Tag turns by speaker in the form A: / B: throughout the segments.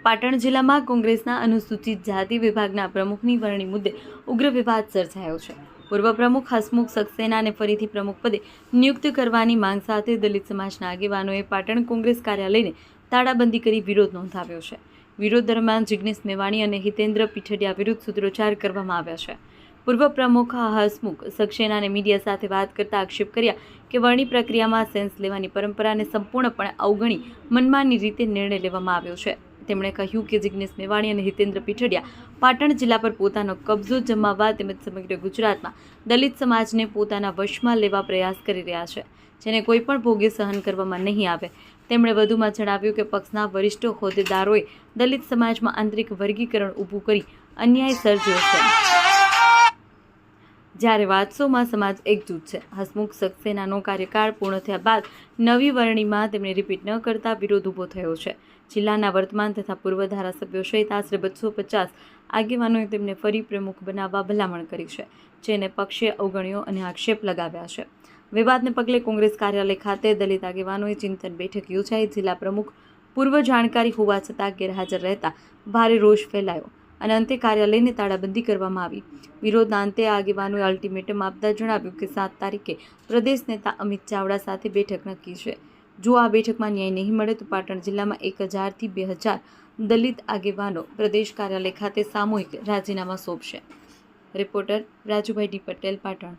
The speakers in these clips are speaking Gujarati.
A: પાટણ જિલ્લામાં કોંગ્રેસના અનુસૂચિત જાતિ વિભાગના પ્રમુખની વરણી મુદ્દે ઉગ્ર વિવાદ સર્જાયો છે। પૂર્વ પ્રમુખ હસમુખ સક્સેનાને ફરીથી પ્રમુખ પદે નિયુક્ત કરવાની માંગ સાથે દલિત સમાજના આગેવાનોએ પાટણ કોંગ્રેસ કાર્યાલયને તાળાબંધી કરી વિરોધ નોંધાવ્યો છે। વિરોધ દરમિયાન જિગ્નેશ મેવાણી અને હિતેન્દ્ર પીઠડિયા વિરુદ્ધ સૂત્રોચ્ચાર કરવામાં આવ્યા છે। પૂર્વ પ્રમુખ હસમુખ સક્સેનાને મીડિયા સાથે વાત કરતા આક્ષેપ કર્યા કે વરણી પ્રક્રિયામાં સેન્સ લેવાની પરંપરાને સંપૂર્ણપણે અવગણી મનમાની રીતે નિર્ણય લેવામાં આવ્યો છે। તેમણે કહ્યું કે જિગ્નેશ મેવાણી અને હિતેન્દ્ર પીઠડિયા પાટણ જિલ્લા પર પોતાનો કબજો જમાવવા તેમજ સમગ્ર ગુજરાતમાં દલિત સમાજને પોતાના વશમાં લેવા પ્રયાસ કરી રહ્યા છે, જેને કોઈ પણ ભોગે સહન કરવામાં નહીં આવે। તેમણે વધુમાં જણાવ્યું કે પક્ષના વરિષ્ઠ હોદ્દેદારોએ દલિત સમાજમાં આંતરિક વર્ગીકરણ ઊભું કરી અન્યાય સર્જ્યો છે, જ્યારે વાત્સોમાં સમાજ એકજૂથ છે। હસમુખ સક્સેનાનો કાર્યકાળ પૂર્ણ થયા બાદ નવી વરણીમાં તેમને રિપીટ ન કરતા વિરોધ ઊભો થયો છે। જિલ્લાના વર્તમાન તથા પૂર્વ ધારાસભ્યો સહિત આશરે 250 આગેવાનોએ તેમને ફરી પ્રમુખ બનાવવા ભલામણ કરી છે, જેને પક્ષે અવગણ્યો અને આક્ષેપ લગાવ્યા છે। વિવાદને પગલે કોંગ્રેસ કાર્યાલય ખાતે દલિત આગેવાનોએ ચિંતન બેઠક યોજાઈ। જિલ્લા પ્રમુખ પૂર્વ જાણકારી હોવા છતાં ગેરહાજર રહેતા ભારે રોષ ફેલાયો અને અંતે કાર્યાલયને તાળાબંધી કરવામાં આવી। વિરોધના અંતે આગેવાનોએ અલ્ટિમેટમ આપતા જણાવ્યું કે 7 તારીખે પ્રદેશ નેતા અમિત ચાવડા સાથે બેઠક નક્કી છે। જો આ બેઠકમાં ન્યાય નહીં મળે તો પાટણ જિલ્લામાં 1000 થી 2000 દલિત આગેવાનો પ્રદેશ કાર્યાલય ખાતે સામૂહિક રાજીનામા સોંપશે। Reporter Rajubhai D Patel, Patan.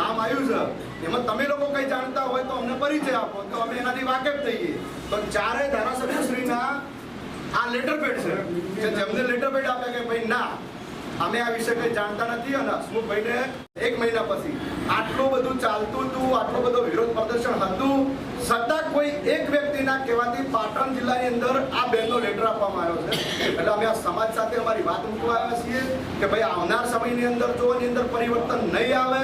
B: નામ આવ્યું છે એમાં તમે લોકો કઈ જાણતા હોય તો અમને પરિચય આપો તો અમે એનાથી વાકેફ થઈએ। તો ચારે ધારાસભ્યશ્રીના આ લેટર પેડ છે કે જેમને લેટર પેડ આપ્યા કે ભાઈ ના અમે આ વિશે કંઈ જાણતા નથી અને હસમુખભાઈને 1 મહિના પછી આટલું બધું ચાલતું હતું, આટલો બધો વિરોધ પ્રદર્શન હતું, છતાં કોઈ એક વ્યક્તિના કહેવાથી પાટણ જિલ્લાની અંદર આ બેનનો લેટર આપવામાં આવ્યો છે। એટલે અમે આ સમાજ સાથે અમારી વાત મૂકવા આવ્યા છીએ કે ભાઈ આવનાર સમયની અંદર જો એની અંદર પરિવર્તન નહીં આવે